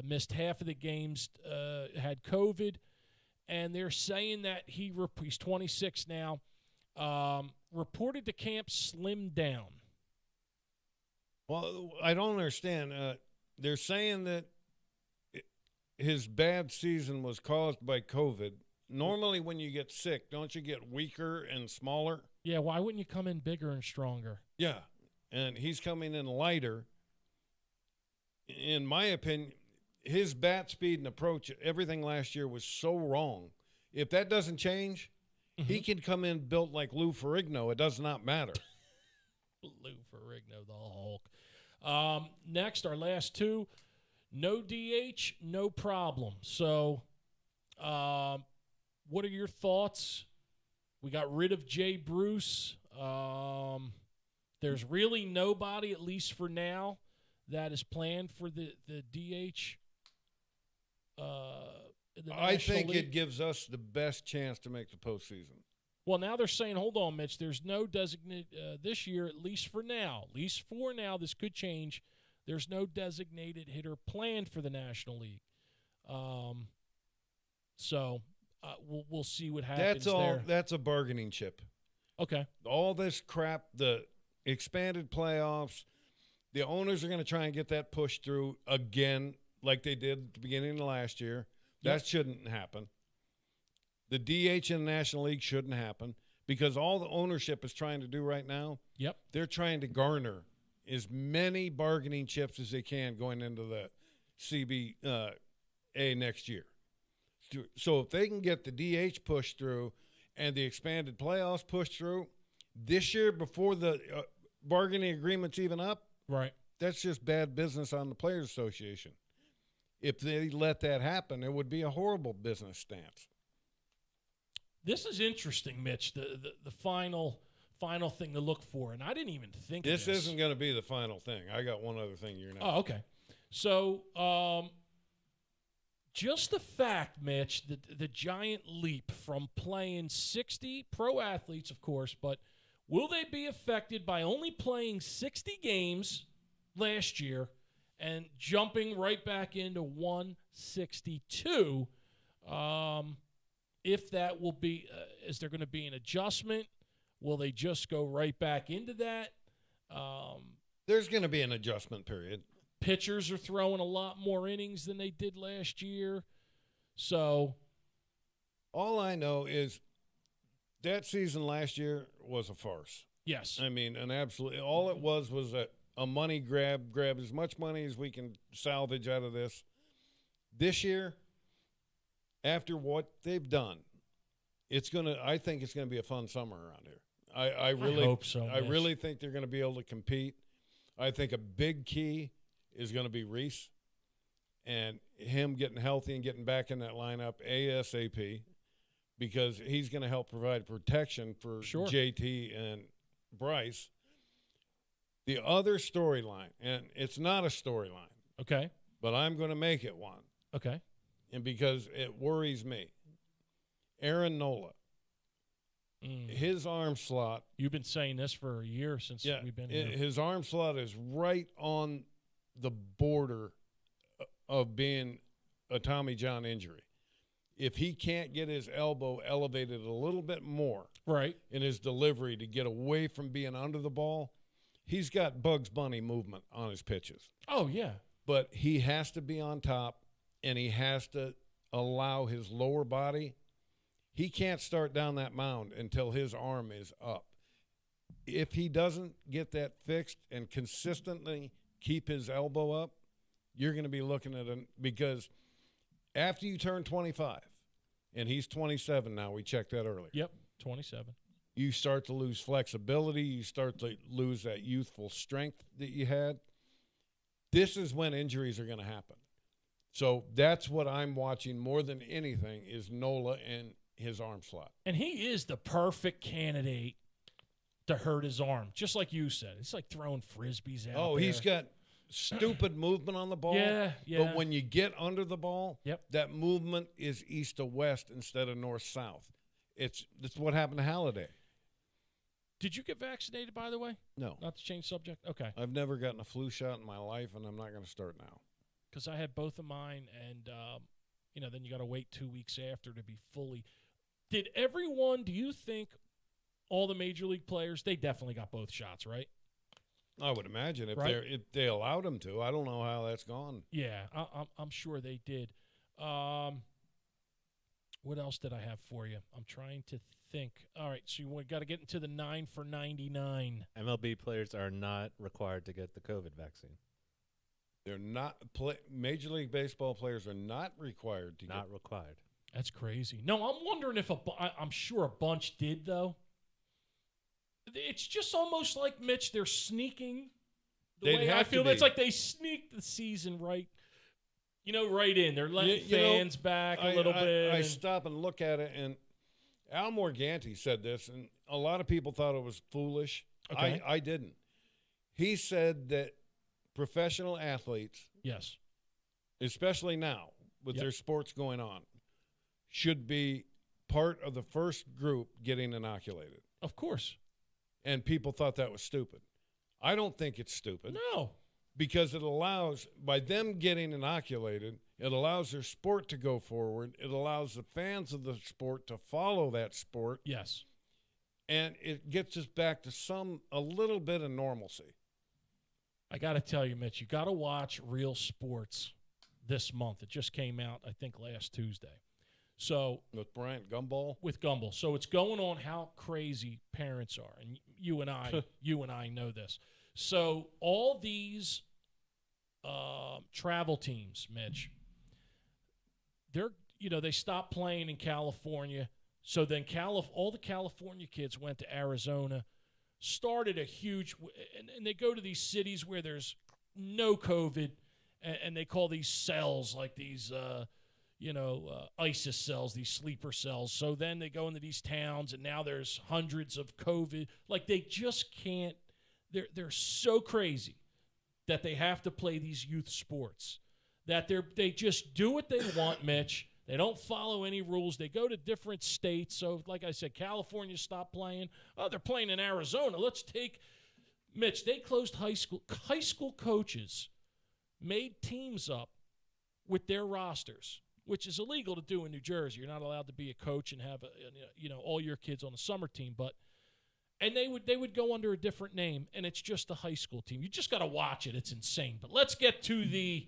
missed half of the games, had COVID, and they're saying that he's 26 now, reported to camp slimmed down. Well, I don't understand. They're saying that his bad season was caused by COVID. Normally when you get sick, don't you get weaker and smaller? Yeah, why wouldn't you come in bigger and stronger? Yeah, and he's coming in lighter. In my opinion, his bat speed and approach, everything last year was so wrong. If that doesn't change, he can come in built like Lou Ferrigno. It does not matter. Lou Ferrigno, the Hulk. Next, our last two. No DH, no problem. So, what are your thoughts? We got rid of Jay Bruce. There's really nobody, at least for now, that is planned for the DH. In the I National think League. it gives us the best chance to make the postseason. Well, now they're saying, hold on, Mitch, there's no designated this year, at least for now. This could change. There's no designated hitter planned for the National League. So we'll see what happens there. That's a bargaining chip. Okay. All this crap, the expanded playoffs, the owners are going to try and get that pushed through again like they did at the beginning of last year. That shouldn't happen. The DH in the National League shouldn't happen because all the ownership is trying to do right now, they're trying to garner as many bargaining chips as they can going into the CBA next year. So if they can get the DH pushed through and the expanded playoffs pushed through this year before the bargaining agreement's even up, right? That's just bad business on the Players Association. If they let that happen, it would be a horrible business stance. This is interesting, Mitch, the final thing to look for, and I didn't even think this of this. Isn't going to be the final thing. I got one other thing you're not. Oh, okay. So just the fact, Mitch, the giant leap from playing 60 pro athletes, of course, but will they be affected by only playing 60 games last year and jumping right back into 162? If that will be, is there going to be an adjustment? Will they just go right back into that? There's going to be an adjustment period. Pitchers are throwing a lot more innings than they did last year. So all I know is that season last year was a farce. Yes. I mean, all it was a money grab as much money as we can salvage out of this. This year, after what they've done, I think it's gonna be a fun summer around here. I really hope so. I really think they're gonna be able to compete. I think a big key is gonna be Reese and him getting healthy and getting back in that lineup ASAP, because he's gonna help provide protection for JT and Bryce. The other storyline, and it's not a storyline, okay, but I'm gonna make it one. Okay. And because it worries me, Aaron Nola, his arm slot. You've been saying this for a year since we've been here. His arm slot is right on the border of being a Tommy John injury. if he can't get his elbow elevated a little bit more right in his delivery to get away from being under the ball, he's got Bugs Bunny movement on his pitches. Oh, yeah. But he has to be on top, and he has to allow his lower body. He can't start down that mound until his arm is up. If he doesn't get that fixed and consistently keep his elbow up, you're going to be looking at him, because after you turn 25, and he's 27 now, we checked that earlier. Yep, 27. You start to lose flexibility. You start to lose that youthful strength that you had. This is when injuries are going to happen. So that's what I'm watching more than anything, is Nola and his arm slot. And he is the perfect candidate to hurt his arm, just like you said. It's like throwing Frisbees out there. He's got stupid movement on the ball. Yeah. But when you get under the ball, yep, that movement is east to west instead of north-south. It's what happened to Halladay. Did you get vaccinated, by the way? No. Not to change subject? Okay. I've never gotten a flu shot in my life, and I'm not going to start now. Because I had both of mine, and, then you got to wait 2 weeks after to be fully. Did everyone, do you think all the major league players, they definitely got both shots, right? I would imagine if they allowed them to. I don't know how that's gone. Yeah, I'm sure they did. What else did I have for you? I'm trying to think. All right, so we got to get into the 9 for 99. MLB players are not required to get the COVID vaccine. They're not Major League Baseball players are not required to. Not required. That's crazy. No, I'm wondering if I'm sure a bunch did, though. It's just almost like, Mitch, they're sneaking. I feel it's like they sneaked the season right in. They're letting fans back a little bit. I stop and look at it, and Al Morganti said this, and a lot of people thought it was foolish. Okay. I didn't. He said that professional athletes, yes, especially now with their sports going on, should be part of the first group getting inoculated. Of course. And people thought that was stupid. I don't think it's stupid. No. Because it allows, by them getting inoculated, it allows their sport to go forward. It allows the fans of the sport to follow that sport. Yes. And it gets us back to a little bit of normalcy. I got to tell you, Mitch, you got to watch Real Sports this month. It just came out, I think, last Tuesday. So with Bryant Gumbel? With Gumbel. So it's going on how crazy parents are. And you and I know this. So all these travel teams, Mitch, they stopped playing in California. So then all the California kids went to Arizona, started a huge – and they go to these cities where there's no COVID, and they call these cells like these ISIS cells, these sleeper cells. So then they go into these towns, and now there's hundreds of COVID. Like, they just can't – they're so crazy that they have to play these youth sports, that they just do what they want, Mitch. They don't follow any rules. They go to different states. So, like I said, California stopped playing. Oh, they're playing in Arizona. Let's take – Mitch, they closed high school. High school coaches made teams up with their rosters, which is illegal to do in New Jersey. You're not allowed to be a coach and have all your kids on the summer team. And they would go under a different name, and it's just a high school team. You just got to watch it. It's insane. But let's get to the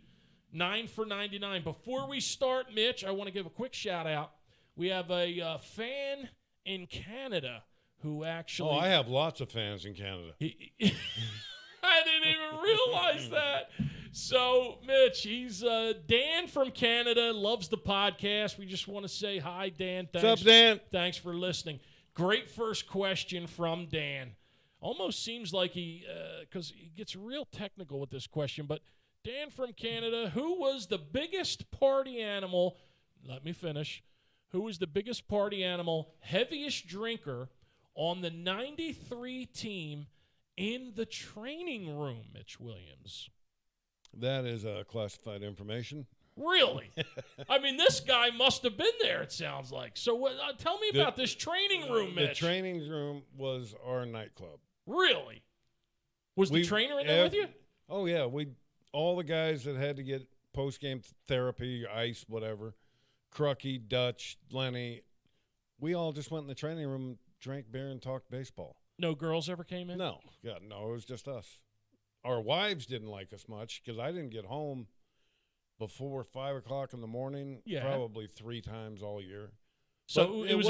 9 for 99. Before we start, Mitch, I want to give a quick shout-out. We have a fan in Canada who actually – I have lots of fans in Canada. I didn't even realize that. So, Mitch, he's Dan from Canada, loves the podcast. We just want to say hi, Dan. Thanks, what's up, Dan? Thanks for listening. Great first question from Dan. Almost seems like because he gets real technical with this question, but Dan from Canada, who was the biggest party animal? Let me finish. Who was the biggest party animal, heaviest drinker on the 93 team in the training room, Mitch Williams? That is classified information. Really? I mean, this guy must have been there, it sounds like. So tell me about this training room, Mitch. The training room was our nightclub. Really? Was the trainer in there with you? Oh, yeah. All the guys that had to get post-game therapy, ice, whatever, Crucky, Dutch, Lenny, we all just went in the training room, drank beer, and talked baseball. No girls ever came in? No. Yeah, no, it was just us. Our wives didn't like us much because I didn't get home before 5 o'clock in the morning, probably 3 times all year. So it was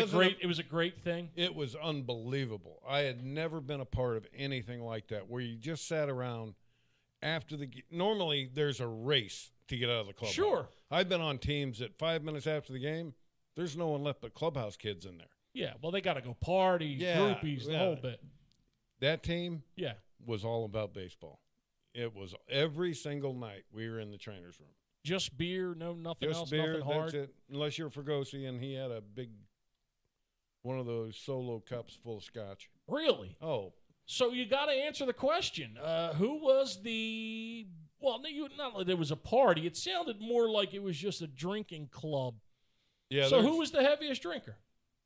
a great thing. It was unbelievable. I had never been a part of anything like that where you just sat around after normally there's a race to get out of the clubhouse. Sure. I've been on teams that 5 minutes after the game, there's no one left but clubhouse kids in there. Yeah, well, they got to go party, groupies, the whole bit. That team was all about baseball. It was every single night we were in the trainer's room. Just beer, nothing else, beer, nothing hard? That's it. Unless you're Fregosi and he had a big one of those solo cups full of scotch. Really? Oh. So you got to answer the question. Who was the – well, not like there was a party. It sounded more like it was just a drinking club. Yeah. So who was the heaviest drinker?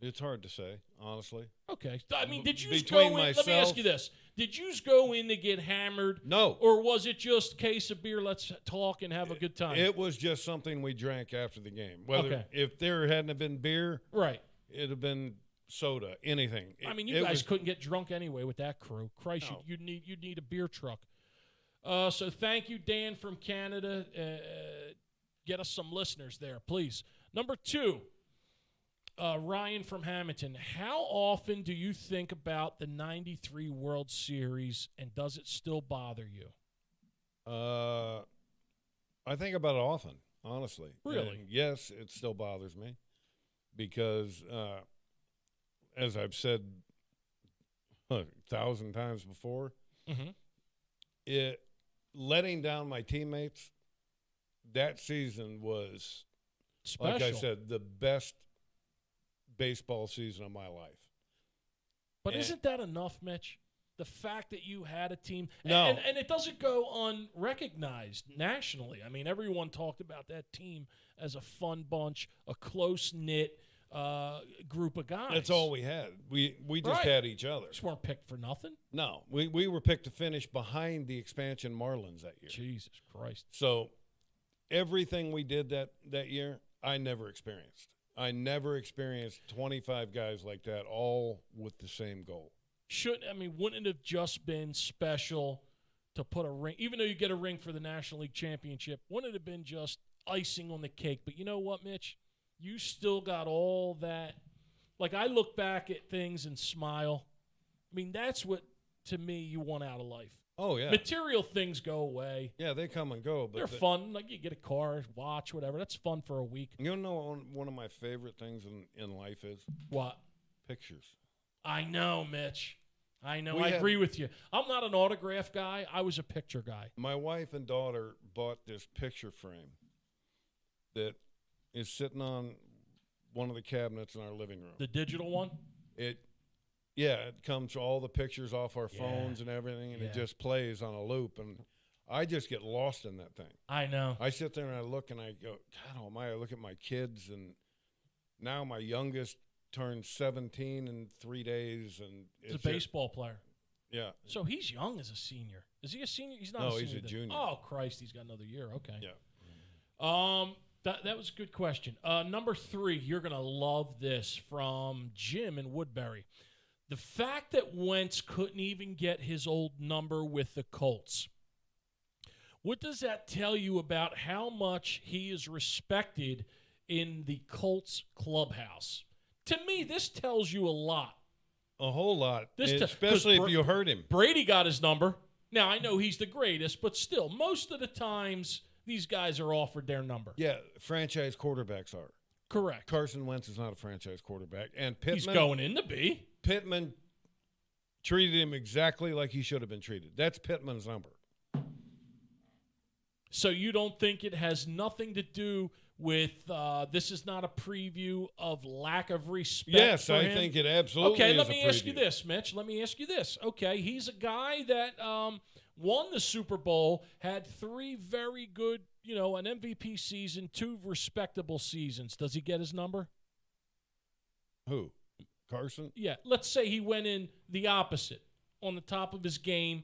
It's hard to say, honestly. Okay. I mean, did you go in? Let me ask you this. Did you go in to get hammered? No. Or was it just a case of beer, let's talk and have a good time? It was just something we drank after the game. If there hadn't have been beer, right, it'd have been soda, anything. I mean, you guys couldn't get drunk anyway with that crew. Christ, no. you'd need a beer truck. So thank you, Dan from Canada. Get us some listeners there, please. Number 2. Ryan from Hamilton, how often do you think about the 93 World Series, and does it still bother you? I think about it often, honestly. Really? And yes, it still bothers me because, as I've said 1,000 times before, it letting down my teammates, that season was, special. Like I said, the best baseball season of my life. But isn't that enough, Mitch? The fact that you had a team, no. and it doesn't go unrecognized nationally. I mean, everyone talked about that team as a fun bunch, a close-knit group of guys. That's all we had. We just had each other. Just weren't picked for nothing. No, we were picked to finish behind the expansion Marlins that year. Jesus Christ. So everything we did that year, I never experienced. I never experienced 25 guys like that, all with the same goal. Wouldn't it have just been special to put a ring, even though you get a ring for the National League Championship, wouldn't it have been just icing on the cake? But you know what, Mitch? You still got all that. Like, I look back at things and smile. I mean, that's what, to me, you want out of life. Oh, yeah. Material things go away. Yeah, they come and go. But they're fun. Like, you get a car, watch, whatever. That's fun for a week. You know one of my favorite things in life is? What? Pictures. I know, Mitch. I know. I agree with you. I'm not an autograph guy. I was a picture guy. My wife and daughter bought this picture frame that is sitting on one of the cabinets in our living room. The digital one? It comes all the pictures off our phones and everything, and it just plays on a loop. And I just get lost in that thing. I know. I sit there and I look and I go, God almighty, I look at my kids, and now my youngest turned 17 in 3 days. And he's a baseball player. Yeah. So he's young as a senior. Is he a senior? He's not no, a senior. He's a junior. Oh, Christ, he's got another year. Okay. Yeah. That was a good question. Number 3, you're going to love this, from Jim in Woodbury. The fact that Wentz couldn't even get his old number with the Colts, what does that tell you about how much he is respected in the Colts clubhouse? To me, this tells you a lot. A whole lot, especially if you hurt him. Brady got his number. Now, I know he's the greatest, but still, most of the times these guys are offered their number. Yeah, franchise quarterbacks are. Correct. Carson Wentz is not a franchise quarterback. And Pittman, he's going in to be. Pittman treated him exactly like he should have been treated. That's Pittman's number. So you don't think it has nothing to do with this is not a preview of lack of respect yes, for him? I think it absolutely okay, is let me a ask you preview. this, Mitch. Let me ask you this. Okay, he's a guy that won the Super Bowl, had 3 very good, an MVP season, 2 respectable seasons. Does he get his number? Who? Carson? Yeah. Let's say he went in the opposite, on the top of his game.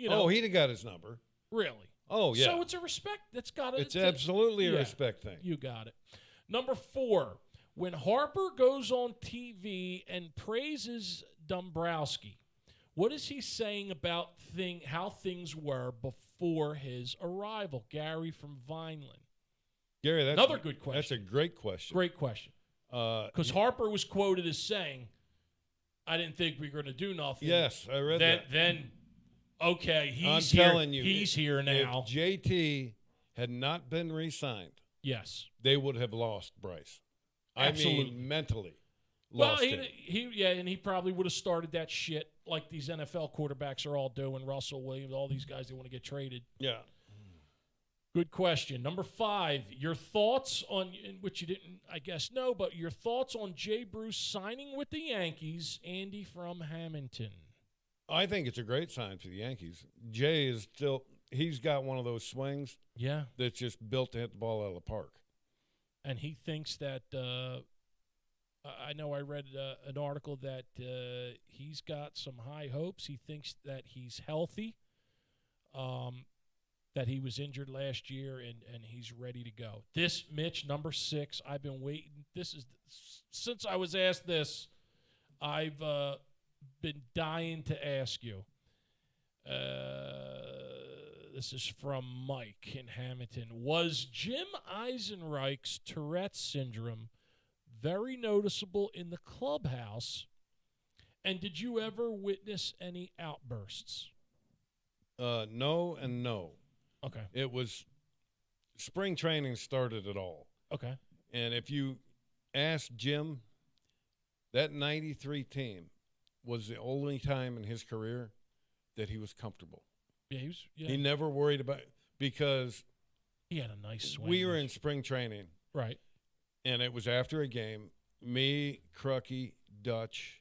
Oh, he'd have got his number. Really? Oh, yeah. So it's a respect. That's got it. It's absolutely a respect thing. You got it. Number 4, when Harper goes on TV and praises Dombrowski, what is he saying about how things were before his arrival? Gary from Vineland. Gary, that's another good question. That's a great question. Great question. Because Harper was quoted as saying, I didn't think we were going to do nothing. Yes, I read that. Then, okay, I'm telling you, he's here now. If JT had not been re-signed, yes, they would have lost Bryce. Absolutely. I mean, mentally. Well, he probably would have started that shit like these NFL quarterbacks are all doing. Russell Williams, all these guys, they want to get traded. Yeah. Good question. Number 5, your thoughts on, which you didn't, I guess, know, but your thoughts on Jay Bruce signing with the Yankees, Andy from Hamilton. I think it's a great sign for the Yankees. Jay is still, he's got one of those swings that's just built to hit the ball out of the park. And he thinks that, I know I read an article that he's got some high hopes. He thinks that he's healthy. That he was injured last year and he's ready to go. This, Mitch, number 6, I've been waiting. Since I was asked this, I've been dying to ask you. This is from Mike in Hamilton. Was Jim Eisenreich's Tourette's syndrome very noticeable in the clubhouse? And did you ever witness any outbursts? No and no. Okay. It was spring training started it all. Okay. And if you ask Jim, that 93 team was the only time in his career that he was comfortable. Yeah, he never worried about it because he had a nice swing. We were in spring training. Right. And it was after a game. Me, Crucky, Dutch,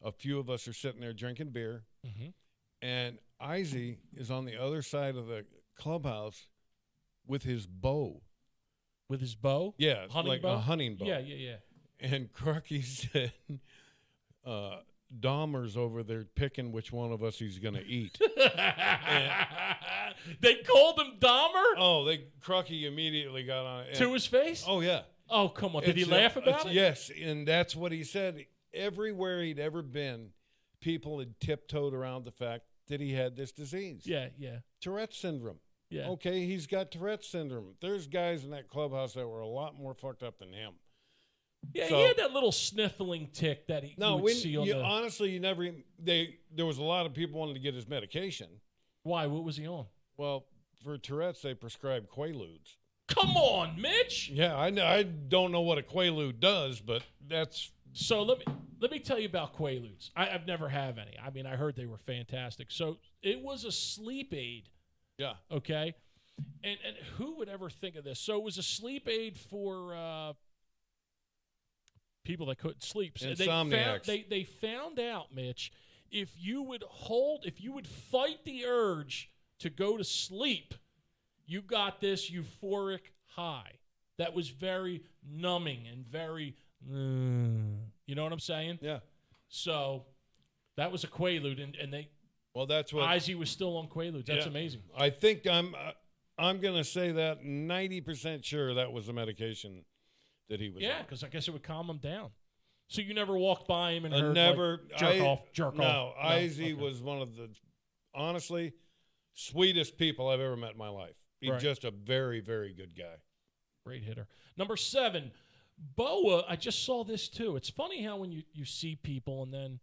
a few of us are sitting there drinking beer. Mm-hmm. And Izzy is on the other side of the clubhouse with his bow. With his bow? Yeah, hunting like bow? a hunting bow. Yeah. And Crucky said, Dahmer's over there picking which one of us he's going to eat. They called him Dahmer? Oh, Crucky immediately got on it. To his face? Oh, yeah. Oh, come on. Did he laugh about it? Yes, and that's what he said. Everywhere he'd ever been, people had tiptoed around the fact that he had this disease. Yeah. Tourette's syndrome. Yeah. Okay, he's got Tourette's syndrome. There's guys in that clubhouse that were a lot more fucked up than him. Yeah, he had that little sniffling tick that he would see on the... Honestly, you never... There was a lot of people wanting to get his medication. Why? What was he on? Well, for Tourette's, they prescribe Quaaludes. Come on, Mitch! Yeah, I don't know what a Quaalude does, but that's... So let me tell you about Quaaludes. I've never have any. I mean, I heard they were fantastic. So it was a sleep aid. Yeah. Okay? And who would ever think of this? So it was a sleep aid for... people that couldn't sleep. So Insomniacs. They found out, Mitch, if you would fight the urge to go to sleep, you got this euphoric high that was very numbing and very, you know what I'm saying? Yeah. So that was a Quaalude, and they. Well, that's what Izzy was still on Quaaludes. That's amazing. I think I'm going to say that 90% sure that was the medication that he was on. Because I guess it would calm him down. So you never walked by him and heard jerk off. No, Izzy was one of the, honestly, sweetest people I've ever met in my life. He's just a very, very good guy. Great hitter. Number 7, Boa. I just saw this too. It's funny how when you see people and then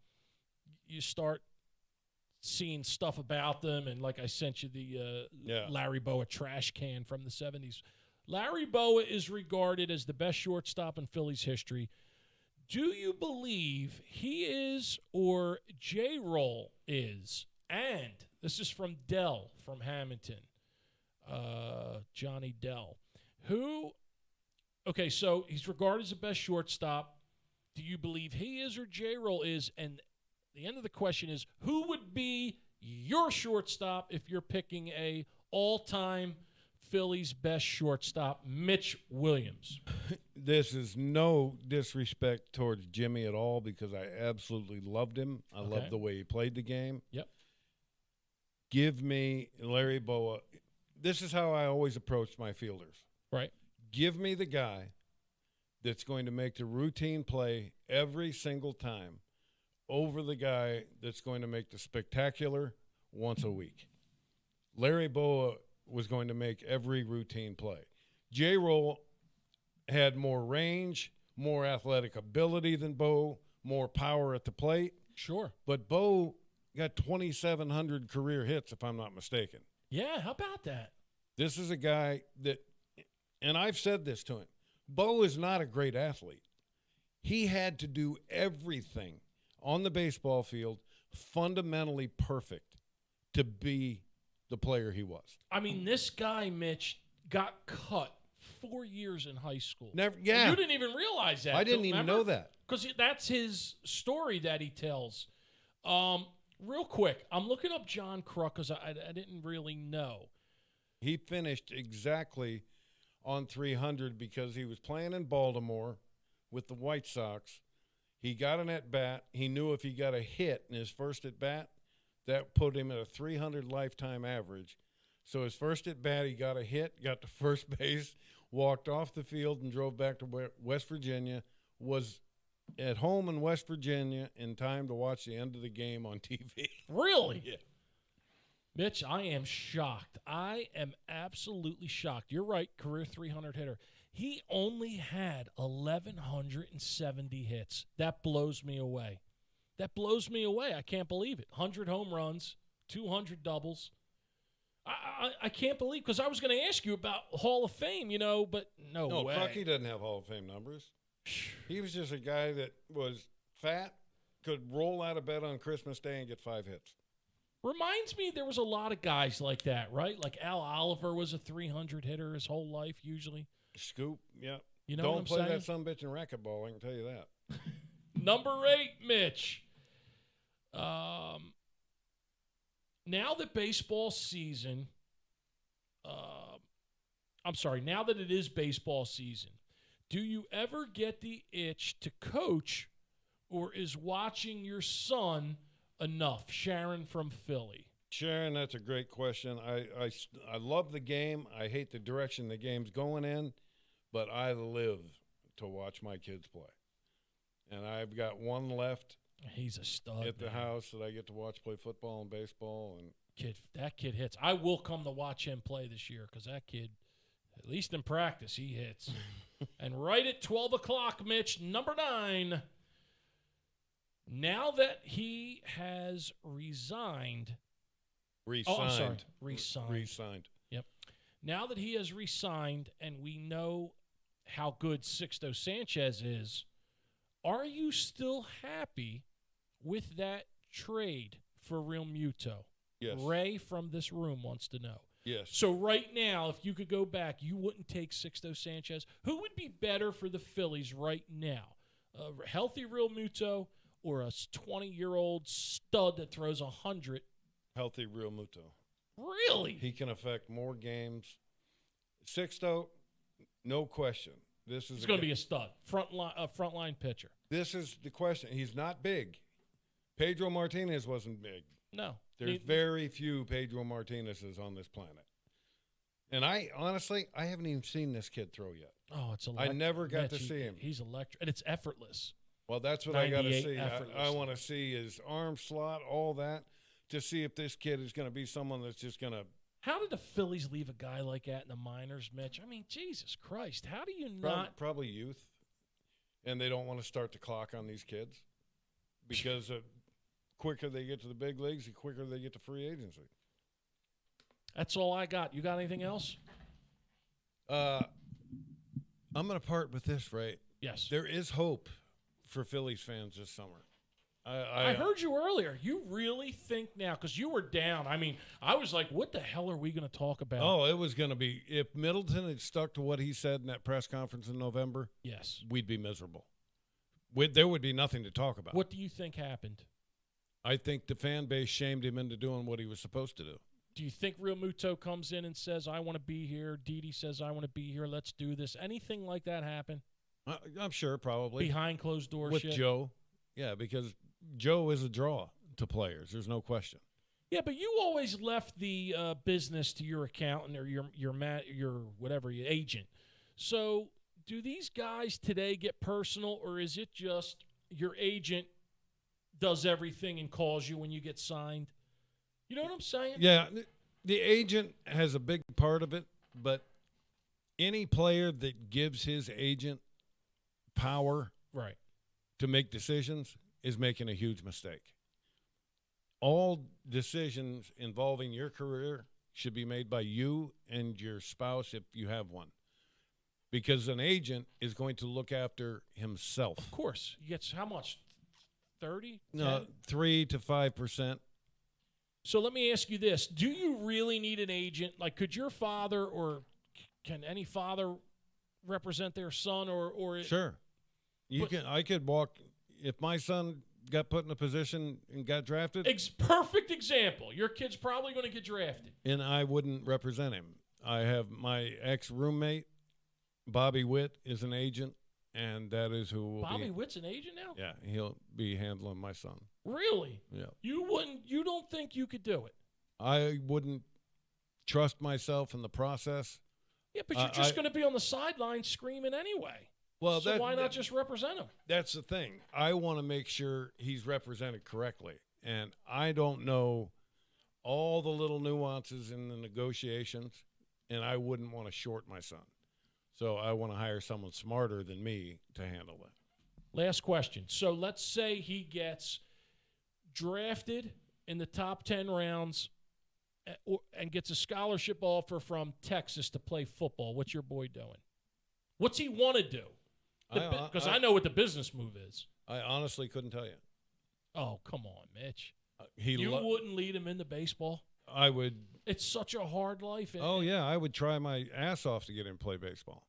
you start seeing stuff about them, and like I sent you the Larry Boa trash can from the 70s. Larry Boa is regarded as the best shortstop in Phillies history. Do you believe he is or J-Roll is? And this is from Dell from Hamilton, Johnny Dell. Okay, so he's regarded as the best shortstop. Do you believe he is or J-Roll is? And the end of the question is, who would be your shortstop if you're picking a all-time Phillies best shortstop, Mitch Williams? This is no disrespect towards Jimmy at all because I absolutely loved him. I loved the way he played the game. Yep. Give me Larry Boa. This is how I always approached my fielders. Right. Give me the guy that's going to make the routine play every single time over the guy that's going to make the spectacular once a week. Larry Boa was going to make every routine play. J-Roll had more range, more athletic ability than Bo, more power at the plate. Sure. But Bo got 2,700 career hits, if I'm not mistaken. Yeah, how about that? This is a guy that, and I've said this to him, Bo is not a great athlete. He had to do everything on the baseball field fundamentally perfect to be the player he was. I mean, this guy, Mitch, got cut 4 years in high school. Never, yeah. And you didn't even realize that. I didn't even know that. Because that's his story that he tells. Real quick, I'm looking up John Kruk because I didn't really know. He finished exactly on 300 because he was playing in Baltimore with the White Sox. He got an at-bat. He knew if he got a hit in his first at-bat, that put him at a 300 lifetime average. So his first at-bat, he got a hit, got to first base, walked off the field and drove back to West Virginia, was at home in West Virginia in time to watch the end of the game on TV. Really? Yeah. Mitch, I am shocked. I am absolutely shocked. You're right, career 300 hitter. He only had 1,170 hits. That blows me away. That blows me away. I can't believe it. 100 home runs, 200 doubles. I can't believe, because I was going to ask you about Hall of Fame, but no way. No, Crucky doesn't have Hall of Fame numbers. He was just a guy that was fat, could roll out of bed on Christmas Day and get 5 hits. Reminds me there was a lot of guys like that, right? Like Al Oliver was a 300 hitter his whole life, usually. Scoop, yeah. You know Don't what I'm play saying? that sumbitch in racquetball, I can tell you that. Number 8, Mitch. Now that baseball season, now that it is baseball season, do you ever get the itch to coach, or is watching your son enough? Sharon from Philly. Sharon, that's a great question. I love the game. I hate the direction the game's going in, but I live to watch my kids play. And I've got one left. He's a stud at the house that I get to watch play football and baseball. And that kid hits. I will come to watch him play this year because that kid, at least in practice, he hits. And right at 12 o'clock, Mitch, number 9. Now that he has resigned. Resigned. Oh, I'm sorry. Resigned. Resigned. Yep. Now that he has resigned and we know how good Sixto Sanchez is, are you still happy with that trade for Real Muto? Yes. Ray from this room wants to know. Yes. So right now, if you could go back, you wouldn't take Sixto Sanchez. Who would be better for the Phillies right now? A healthy Real Muto or a 20-year-old stud that throws 100? Healthy Real Muto. Really? He can affect more games. Sixto, no question. He's going to be a stud, frontline pitcher. This is the question. He's not big. Pedro Martinez wasn't big. No. There's very few Pedro Martinezes on this planet. And I haven't even seen this kid throw yet. Oh, it's electric. I never got to see him. He's electric, and it's effortless. Well, that's what I got to see. Effortless. I want to see his arm slot, all that, to see if this kid is going to be someone that's just going to. How did the Phillies leave a guy like that in the minors, Mitch? I mean, Jesus Christ. How do you not? Probably youth. And they don't want to start the clock on these kids because the quicker they get to the big leagues, the quicker they get to free agency. That's all I got. You got anything else? I'm going to part with this, right? Yes. There is hope for Phillies fans this summer. I heard you earlier. You really think now, because you were down. I mean, I was like, what the hell are we going to talk about? Oh, it was going to be, if Middleton had stuck to what he said in that press conference in November, yes, we'd be miserable. There would be nothing to talk about. What do you think happened? I think the fan base shamed him into doing what he was supposed to do. Do you think Real Muto comes in and says, I want to be here? Didi says, I want to be here. Let's do this. Anything like that happen? I'm sure, probably. Behind closed doors with shit? Joe. Yeah, because Joe is a draw to players. There's no question. Yeah, but you always left the business to your accountant or your agent. So do these guys today get personal, or is it just your agent does everything and calls you when you get signed? You know what I'm saying? Yeah, the agent has a big part of it, but any player that gives his agent power right to make decisions is making a huge mistake. All decisions involving your career should be made by you and your spouse if you have one. Because an agent is going to look after himself. Of course. He gets how much? 30? No, 3 to 5%. So let me ask you this. Do you really need an agent? Like, could your father or can any father represent their son or Sure. I could walk if my son got put in a position and got drafted. Perfect example. Your kid's probably going to get drafted. And I wouldn't represent him. I have my ex-roommate, Bobby Witt, is an agent, and that is who will Bobby Witt's an agent now? Yeah, he'll be handling my son. Really? Yeah. You don't think you could do it? I wouldn't trust myself in the process. Yeah, but you're just going to be on the sidelines screaming anyway. Well, so why not just represent him? That's the thing. I want to make sure he's represented correctly. And I don't know all the little nuances in the negotiations, and I wouldn't want to short my son. So I want to hire someone smarter than me to handle that. Last question. So let's say he gets drafted in the top 10 rounds and gets a scholarship offer from Texas to play football. What's your boy doing? What's he want to do? Because I know what the business move is. I honestly couldn't tell you. Oh, come on, Mitch. You wouldn't lead him into baseball? I would. It's such a hard life. I would try my ass off to get him to play baseball.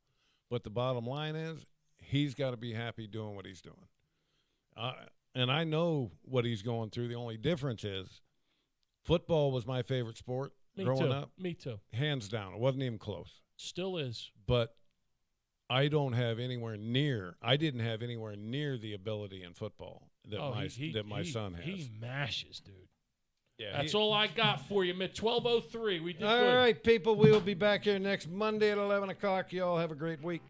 But the bottom line is he's got to be happy doing what he's doing. And I know what he's going through. The only difference is football was my favorite sport growing up. Me too. Hands down. It wasn't even close. Still is. But I didn't have anywhere near the ability in football that my son has. He mashes, dude. Yeah, that's all I got for you, Mitt. 12:03. We did all good. right, people. We will be back here next Monday at 11 o'clock. You all have a great week.